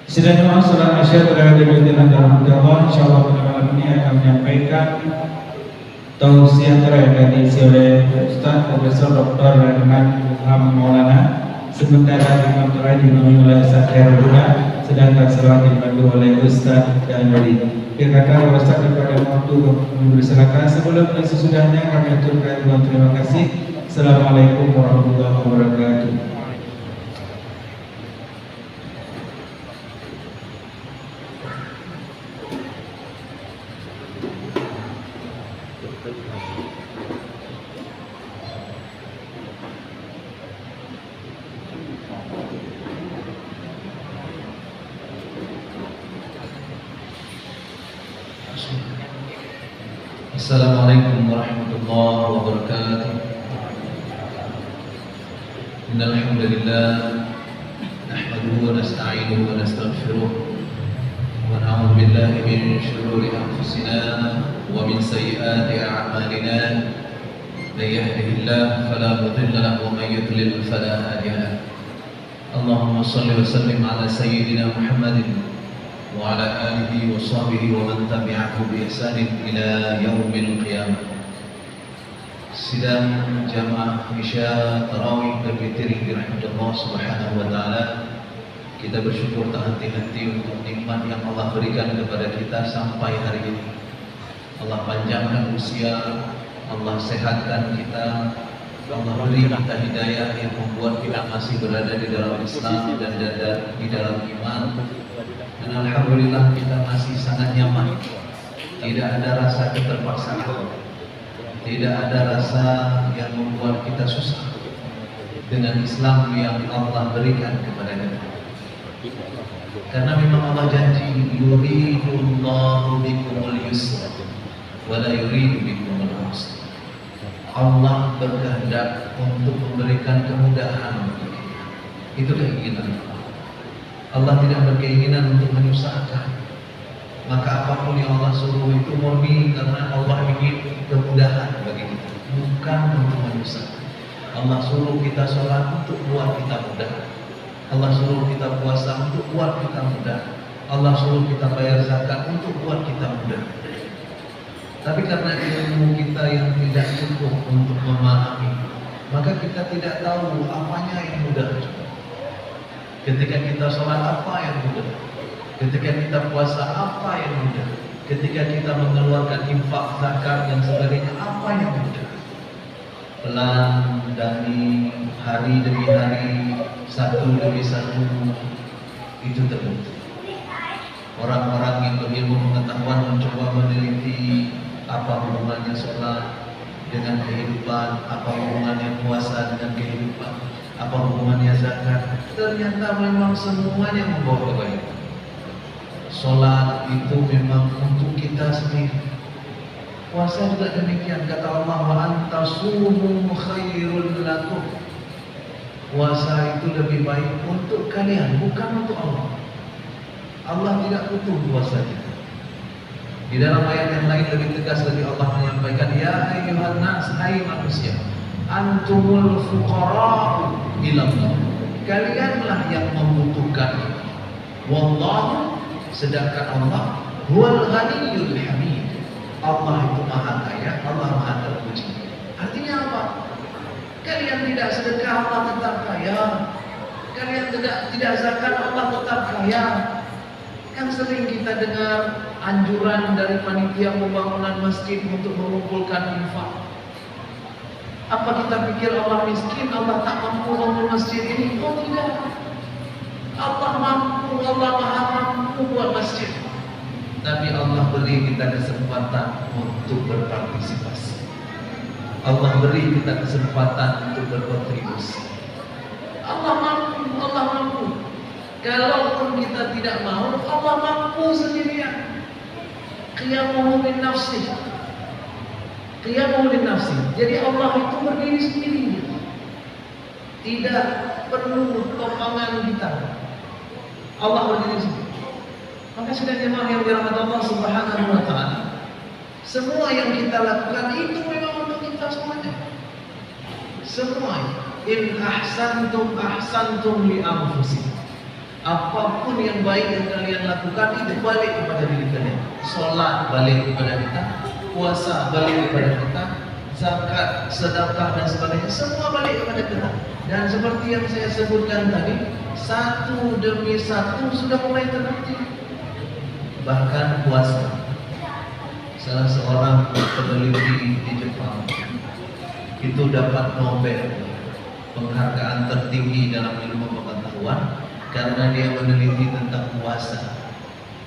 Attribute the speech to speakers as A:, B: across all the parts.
A: Sidang jemaah salat Isya terhadap dengan dalam Allah, insyaallah pada malam ini akan menyampaikan tausiah yang diisi oleh Ustaz Profesor Dr. Herman Ilham Maulana. Sementara Imam Turai diimami oleh Ustaz Khairul Huda, sedangkan salat dibantu oleh Ustaz Jalmuri. Kata Ustaz kepada waktu mempersilakan sebelum dan sesudahnya kami aturkan dua terima kasih. Assalamualaikum warahmatullahi wabarakatuh.
B: Assalamualaikum warahmatullahi wabarakatuh. Innal hamdalillah nahmaduhu wa nasta'inuhu wa nastaghfiruh wa na'udzu billahi min shururi anfusina wa min sayyiati a'malina. May yahdihillahu fala mudilla lahu wa may yudlil fala hadiya lahu. Allahumma shalli wa sallim ala sayyidina Muhammadin wa ala alihi wa sahbihi wa man tabi'ahu bi ihsanin ila yaumil qiyamah. Sidang jamaah Isya Tarawih dan Witir dirahmatullah subhanahu wa ta'ala, kita bersyukur tak henti-henti untuk nikmat yang Allah berikan kepada kita sampai hari ini. Allah panjangkan usia, Allah sehatkan kita, Allah beri kita hidayah yang membuat kita masih berada di dalam Islam dan di dalam iman. Dan alhamdulillah kita masih sangat nyaman. Tidak ada rasa keterpaksaan, tidak ada rasa yang membuat kita susah dengan Islam yang Allah berikan kepada kita. Karena memang Allah janji, yuridullahu bikumul yusra wa la yuridu bikumul usra. Allah berkehendak untuk memberikan kemudahan bagi kita. Itu keinginan Allah. Allah tidak berkeinginan untuk menyusahkan. Maka apapun yang Allah suruh itu murni karena Allah ingin kemudahan bagi kita, bukan untuk menyusahkan. Allah suruh kita sholat untuk buat kita mudah. Allah suruh kita puasa untuk buat kita mudah. Allah suruh kita bayar zakat untuk buat kita mudah. Tapi karena ilmu kita yang tidak cukup untuk memahami, maka kita tidak tahu apanya yang mudah. Ketika kita sholat apa yang mudah, ketika kita puasa apa yang mudah, ketika kita mengeluarkan infak, zakat dan sebagainya apa yang mudah. Pelan dari hari demi hari, satu demi satu, itu terbukti. Orang-orang yang berilmu pengetahuan mencoba meneliti apa hubungannya sholat dengan kehidupan, apa hubungannya puasa dengan kehidupan, apa hubungannya zakat. Ternyata memang semuanya membawa kebaikan. Sholat itu memang untuk kita sendiri. Puasa juga demikian. Kata Allah, wa antasumu khairul lakum. Puasa itu lebih baik untuk kalian, bukan untuk Allah. Allah tidak butuh puasa kita. Di dalam ayat yang lain lebih tegas lagi Allah menyampaikan, ya ayyuhan nas, hai manusia, antumul fuqara ilallah. Kalianlah yang membutuhkan. Wallahu, sedangkan Allah huwal ghaniyyul hamid. Allah itu maha kaya, Allah maha terpuji. Artinya apa? Kalian tidak sedekah, Allah tetap kaya. Kalian tidak zakat, Allah tetap kaya. Yang sering kita dengar anjuran dari panitia pembangunan masjid untuk mengumpulkan infak. Apa kita pikir Allah miskin, Allah tak mampu bangun masjid ini? Oh tidak. Allah mampu, Allah maha mampu buat masjid. Tapi Allah beri kita kesempatan untuk berpartisipasi. Allah beri kita kesempatan untuk berkontribusi. Allah mampu, Allah mampu. Kalaupun kita tidak mau, Allah mampu sendirian. Qiyamuhu min nafsih. Qiyamuhu min nafsih. Jadi Allah itu berdiri sendiri. Tidak perlu tolongan kita. Allah berdiri sendiri. Maka sudah jemaah yang dirahmati Allah Subhanahu wa ta'ala, semua yang kita lakukan itu memang untuk kita semuanya. Semua. In ahsantum ahsantum li anfusikum. Apapun yang baik yang kalian lakukan itu balik kepada diri kalian. Sholat balik kepada kita, puasa balik kepada kita, zakat, sedekah dan sebagainya semua balik kepada kita. Dan seperti yang saya sebutkan tadi, satu demi satu sudah mulai terbukti. Bahkan puasa, salah seorang peneliti di Jepang itu dapat Nobel, penghargaan tertinggi dalam ilmu pengetahuan, karena dia meneliti tentang puasa.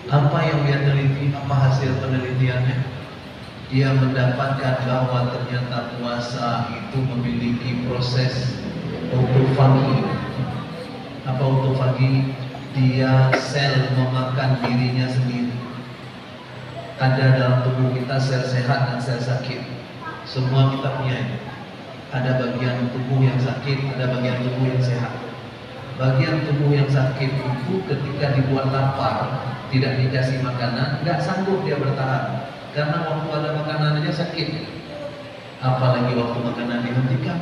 B: Apa yang dia teliti? Apa hasil penelitiannya? Dia mendapatkan bahwa ternyata puasa itu memiliki proses autofagi. Apa autofagi? Dia sel memakan dirinya sendiri. Ada dalam tubuh kita sel sehat dan sel sakit. Semua kita punya itu. Ada bagian tubuh yang sakit, ada bagian tubuh yang sehat. Bagian tubuh yang sakit itu ketika dibuat lapar, tidak dikasih makanan, nggak sanggup dia bertahan. Karena waktu ada makanan aja sakit, apalagi waktu makanan dihentikan.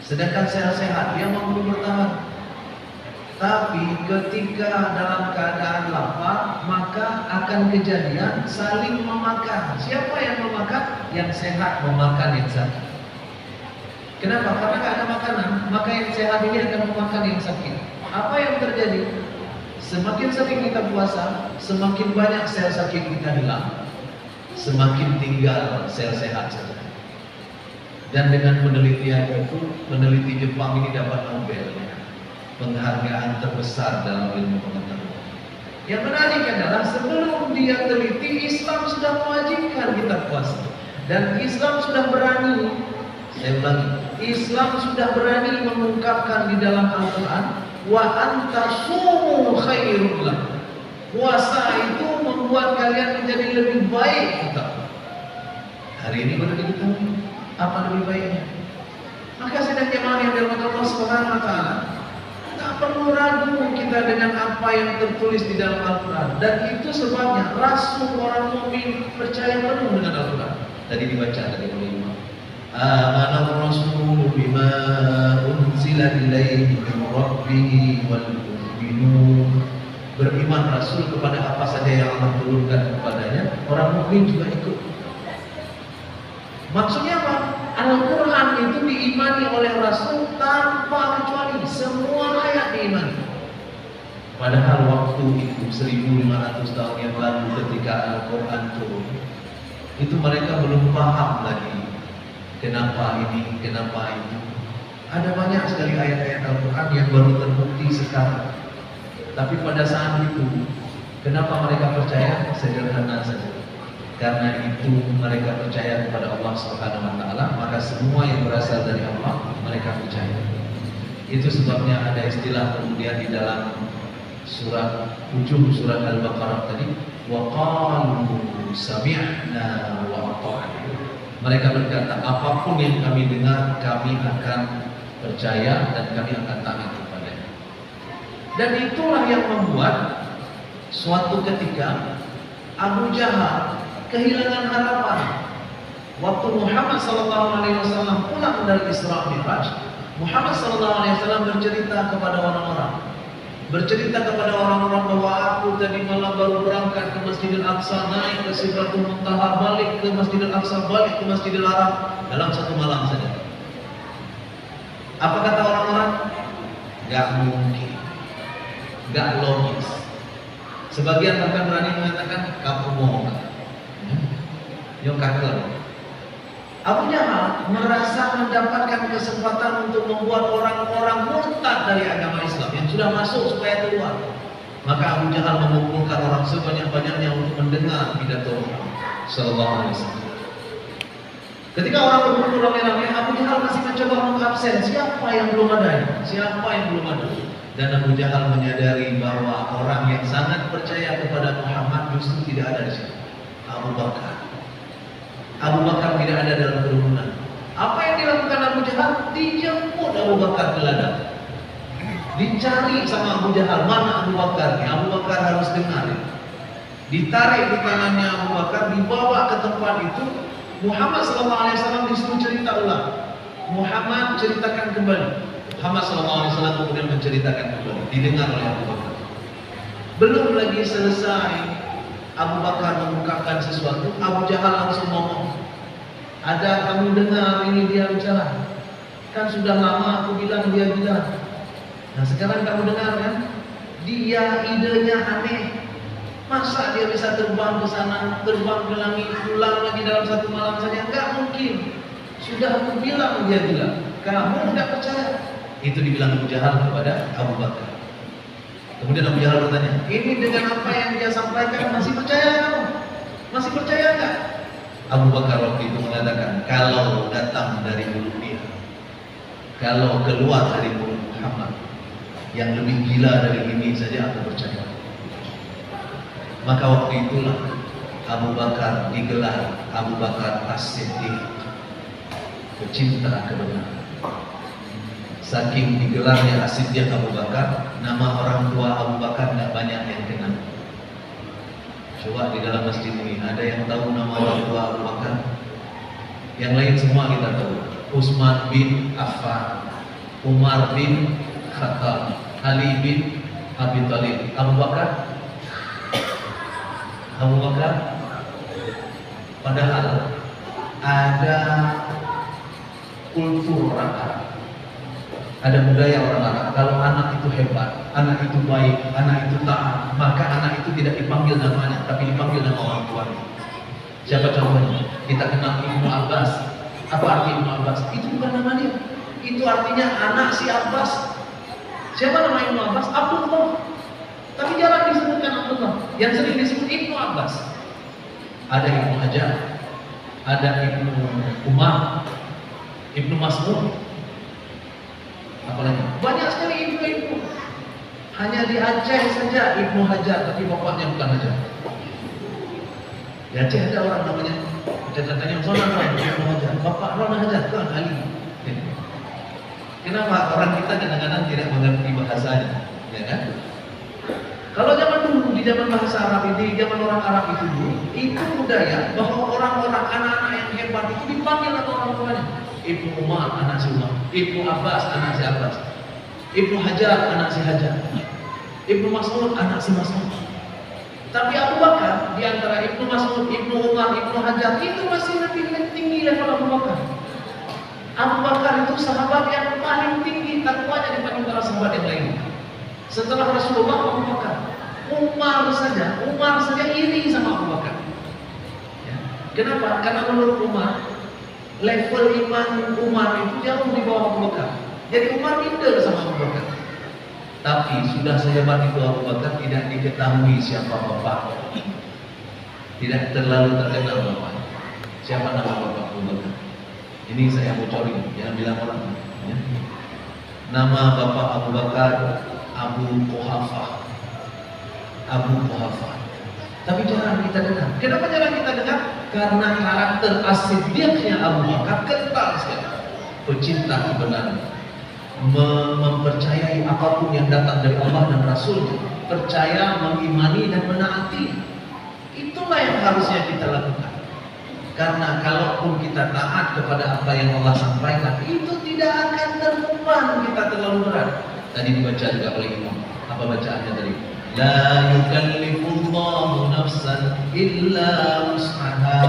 B: Sedangkan sel sehat dia mampu bertahan. Tapi ketika dalam keadaan lapar, maka akan kejadian saling memakan. Siapa yang memakan? Yang sehat memakan yang sakit. Kenapa? Karena nggak ada makanan, maka yang sehat ini akan memakan yang sakit. Apa yang terjadi? Semakin sering kita puasa, semakin banyak sel sakit kita hilang, semakin tinggal sel sehat saja. Dan dengan penelitian itu, peneliti Jepang ini dapat Nobel, penghargaan terbesar dalam ilmu pengetahuan. Yang menarik adalah sebelum dia teliti, Islam sudah mewajibkan kita puasa, dan Islam sudah berani. Saya ulangi, Islam sudah berani mengungkapkan di dalam Al-Quran, wa antasumu khairul lakum. Puasa itu membuat kalian menjadi lebih baik kita. Hari ini baru diketahui apa lebih baiknya. Maka sedang jemaah yang dirahmati Allah Subhanahu wa taala, tak perlu ragu kita dengan apa yang tertulis di dalam Al-Quran. Dan itu sebabnya Rasul orang mukmin percaya penuh dengan Al-Quran. Tadi dibaca tadi oleh Imam. Amana Rasul bima unzila ilaihi min rabbih wal mu'minun. Beriman Rasul kepada apa saja yang Allah turunkan kepadanya, orang mukmin juga ikut. Maksudnya apa? Al-Quran itu diimani oleh Rasul tanpa kecuali, semua ayat diimani. Padahal waktu itu 1500 tahun yang lalu ketika Al-Quran turun, itu mereka belum paham lagi kenapa ini, kenapa itu. Ada banyak sekali ayat-ayat Al-Quran yang baru terbukti sekarang. Tapi pada saat itu, kenapa mereka percaya? Sederhana saja. Karena itu mereka percaya kepada Allah Subhanahu wa taala, maka semua yang berasal dari Allah mereka percaya. Itu sebabnya ada istilah kemudian di dalam surat ujung surat Al-Baqarah tadi, wa qalu sami'na wa ata'na. Mereka berkata, apapun yang kami dengar, kami akan percaya dan kami akan taat kepadanya. Dan itulah yang membuat suatu ketika Abu Jahal kehilangan harapan. Waktu Muhammad SAW pulang dari Isra Mi'raj, Muhammad SAW bercerita kepada orang-orang, bahwa aku tadi malam baru berangkat ke Masjidil Aqsa, naik ke Sidratul Muntaha, balik ke Masjidil Aqsa, balik ke Masjidil Haram dalam satu malam saja. Apa kata orang-orang? Gak mungkin, gak logis. Sebagian bahkan berani mengatakan kamu bohong. Yang kagak. Abu Jahal merasa mendapatkan kesempatan untuk membuat orang-orang murtad dari agama Islam yang sudah masuk supaya keluar. Maka Abu Jahal mengumpulkan orang sebanyak-banyaknya untuk mendengar pidato Sallallahu Alaihi Wasallam. Ketika orang berkumpul ramai-ramai, Abu Jahal masih mencoba mengabsen siapa yang belum ada, siapa yang belum ada. Dan Abu Jahal menyadari bahwa orang yang sangat percaya kepada Muhammad justru tidak ada di situ. Abu Bakar. Abu Bakar tidak ada dalam kerumunan. Apa yang dilakukan Abu Jahal? Dijemput Abu Bakar ke ladang. Dicari sama Abu Jahal, mana Abu Bakar? Abu Bakar harus dengar. Ditarik di tangannya Abu Bakar, dibawa ke tempat itu. Muhammad SAW disuruh cerita ulang. Muhammad ceritakan kembali. Muhammad SAW kemudian menceritakan kembali, didengar oleh Abu Bakar. Belum lagi selesai Abu Bakar mengungkapkan sesuatu, Abu Jahal langsung ngomong, ada kamu dengar ini dia bicara? Kan sudah lama aku bilang dia bilang. Nah sekarang kamu dengar kan? Dia idenya aneh. Masa dia bisa terbang ke sana, terbang ke langit, pulang lagi dalam satu malam saja? Enggak mungkin. Sudah aku bilang, dia bilang. Kamu tidak percaya. Itu dibilang Abu Jahal kepada Abu Bakar. Kemudian Abu Jahal bertanya, ini dengan apa yang dia sampaikan masih percaya kamu? Masih percaya enggak? Abu Bakar waktu itu mengatakan, kalau datang dari mulut dia, kalau keluar dari mulut Muhammad, yang lebih gila dari ini saja aku percaya. Maka waktu itulah Abu Bakar digelar Abu Bakar As-Siddiq, pecinta kebenaran. Saking digelarnya As-Siddiq Abu Bakar, nama orang tua Abu Bakar tidak banyak yang kenal. Coba di dalam masjid ini ada yang tahu nama orang tua Abu Bakar? Yang lain semua kita tahu. Utsman bin Affan, Umar bin Khattab, Ali bin Abi Thalib. Abu Bakar, padahal ada kultur orang Arab, ada budaya orang Arab. Kalau anak itu hebat, anak itu baik, anak itu taat, maka anak itu tidak dipanggil namanya, tapi dipanggil nama orang tuanya. Siapa contohnya? Kita kenal Ibnu Abbas. Apa arti Ibnu Abbas? Itu bukan nama dia. Itu artinya anak si Abbas. Siapa nama Ibnu Abbas? Abdullah. Tapi jarang disebutkan Abdullah. Yang sering disebut Ibnu Abbas. Ada Ibnu Hajar, ada Ibnu Umar, Ibnu Mas'ud, apalagi banyak sekali Ibnu. Hanya di Aceh saja Ibnu Hajar, tapi bapaknya bukan Hajar. Di Aceh ada orang namanya, katanya Zona Ibnu Hajar, bapak Rona Hajar, bukan Ali. Kenapa orang kita kadang-kadang tidak mengerti bahasanya, ya kan? Kalau zaman dulu, di zaman bahasa Arab itu, di zaman orang Arab itu dulu, itu budaya bahwa orang-orang anak-anak yang hebat itu dipanggil oleh orang tuanya. Ibnu Umar, anak si Umar. Ibnu Abbas, anak si Abbas. Ibnu Hajar, anak si Hajar. Ibnu Mas'ud, anak si Mas'ud. Tapi Abu Bakar, di antara Ibnu Mas'ud, Ibnu Umar, Ibnu Hajar, itu masih lebih tinggi level Abu Bakar. Abu Bakar itu sahabat yang paling tinggi takwanya dibanding para sahabat yang lain. Setelah Rasulullah, Abu Bakar. Umar saja iri sama Abu Bakar. Ya. Kenapa? Karena menurut Umar, level iman Umar itu jauh di bawah Abu Bakar. Jadi Umar minder sama Abu Bakar. Tapi sudah sehebat itu Abu Bakar, tidak diketahui siapa bapaknya. Tidak terlalu terkenal bapaknya. Siapa nama bapak Abu Bakar? Ini saya bocorin, jangan bilang orang. Ya. Nama bapak Abu Bakar Abu Quhafah. Tapi jarang kita dengar. Kenapa jarang kita dengar? Karena karakter As-Siddiqnya Abu Bakar kental sekali. Pecinta kebenaran, mempercayai apapun yang datang dari Allah dan Rasulnya, percaya, mengimani dan menaati. Itulah yang harusnya kita lakukan. Karena kalaupun kita taat kepada apa yang Allah sampaikan, itu tidak akan terbeban kita terlalu berat. Tadi dibaca juga oleh Imam. Apa bacaannya tadi? La yukallifullahu nafsan illa wus'aha.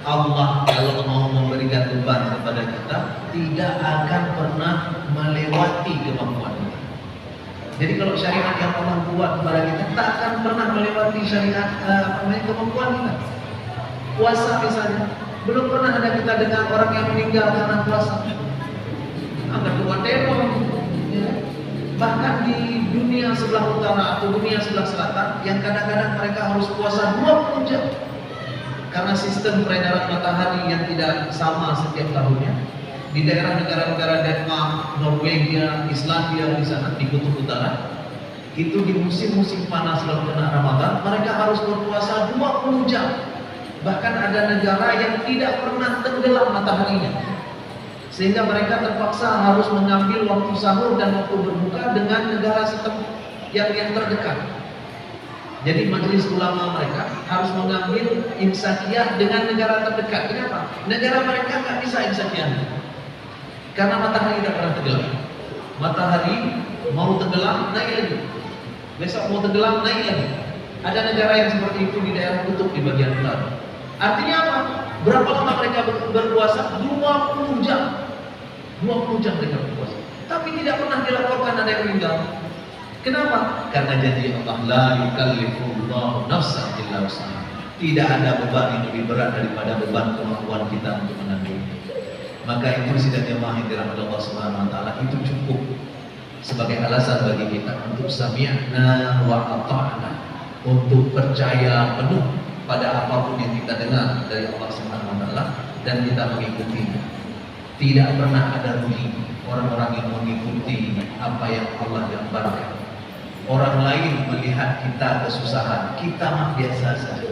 B: Allah kalau mau memberikan beban kepada kita, tidak akan pernah melewati kemampuan kita. Jadi kalau syariat yang Allah buat kepada kita, tak akan pernah melewati syariat kemampuan kita. Puasa misalnya, belum pernah ada kita dengar orang yang meninggal karena puasa. Angkat keluar demo. Ya. Bahkan di dunia sebelah utara atau dunia sebelah selatan, yang kadang-kadang mereka harus puasa 20 jam. Karena sistem peredaran matahari yang tidak sama setiap tahunnya. Di daerah negara-negara Denmark, Norwegia, Islandia di sana di kutub utara, itu di musim-musim panas lalu kena Ramadan, mereka harus berpuasa 20 jam. Bahkan ada negara yang tidak pernah tenggelam mataharinya, sehingga mereka terpaksa harus mengambil waktu sahur dan waktu berbuka dengan negara yang terdekat. Jadi majelis ulama mereka harus mengambil imsakiyah dengan negara terdekat. Kenapa? Negara mereka nggak bisa imsakiyah karena matahari tidak pernah tenggelam. Matahari mau tenggelam, naik lagi. Besok mau tenggelam, naik lagi. Ada negara yang seperti itu di daerah kutub di bagian utara. Artinya apa? Berapa lama mereka berpuasa? 20 jam. 20 jam mereka berpuasa. Tapi tidak pernah dilaporkan ada yang meninggal. Kenapa? Karena janji Allah, la yukallifullahu nafsan illa wus'aha. Tidak ada beban yang lebih berat daripada beban kemampuan kita untuk menanggung. Maka itu sidang jemaah yang dirahmati Allah Subhanahu wa taala itu cukup sebagai alasan bagi kita untuk sami'na wa ata'na, untuk percaya penuh pada apapun yang kita dengar dari Allah Subhanahu wa taala dan kita mengikutinya. Tidak pernah ada rugi orang-orang yang mengikuti apa yang Allah gambarkan. Orang lain melihat kita kesusahan, kita mah biasa saja.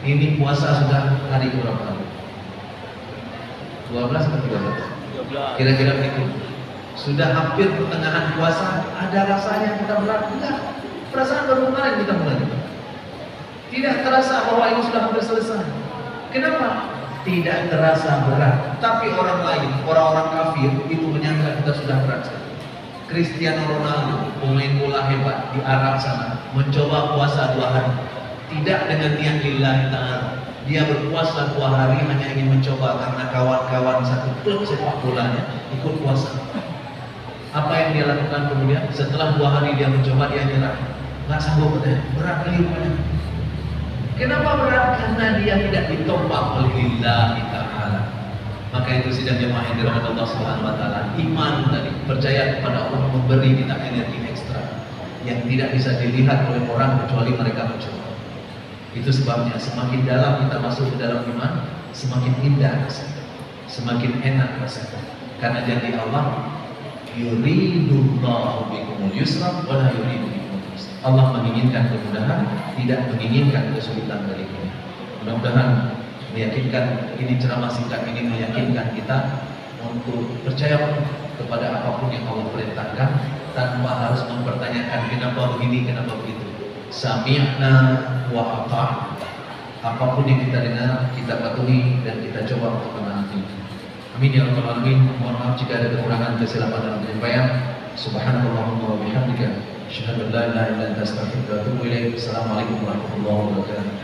B: Ini puasa sudah hari berapa? 12 atau 13? Kira-kira begitu. Sudah hampir pertengahan puasa, ada rasanya kita berat? Enggak. Perasaan baru kemarin kita mulai. Tidak terasa bahwa ini sudah hampir selesai. Kenapa? Tidak terasa berat. Tapi orang lain, orang-orang kafir itu menyangka kita sudah berat sekali. Cristiano Ronaldo, pemain bola hebat di Arab sana, mencoba puasa 2 hari. Tidak dengan niat lillahi ta'ala. Dia berpuasa 2 hari hanya ingin mencoba karena kawan-kawan satu klub sepak bolanya ikut puasa. Apa yang dia lakukan kemudian? Setelah 2 hari dia mencoba, dia nyerah. Nggak sanggup, berat kali rupanya. Kenapa berat? Karena dia tidak ditombak oleh lillahi ta'ala. Maka itu sidang jemaah yang dirahmati Allah Subhanahu wa taala, iman tadi, percaya kepada Allah memberi kita energi ekstra yang tidak bisa dilihat oleh orang kecuali mereka mencoba. Itu sebabnya semakin dalam kita masuk ke dalam iman, semakin indah rasanya, semakin enak rasanya. Karena janji Allah, yuridullahu bikumul yusra wa la yuridu bikumul usra. Allah menginginkan kemudahan, tidak menginginkan kesulitan bagi kita. Mudah-mudahan meyakinkan, ini ceramah singkat ini meyakinkan kita untuk percaya penuh kepada apapun yang Allah perintahkan tanpa harus mempertanyakan kenapa begini, kenapa begitu. Sami'na wa ata'na. Apapun yang kita dengar, kita patuhi dan kita coba untuk menaati. Amin ya rabbal alamin. Mohon maaf jika ada kekurangan kesilapan dalam penyampaian. Subhanallahumma wa bihamdika, asyhadu an la ilaha illa anta, astaghfiruka wa atubu ilaik. Assalamualaikum warahmatullahi wabarakatuh.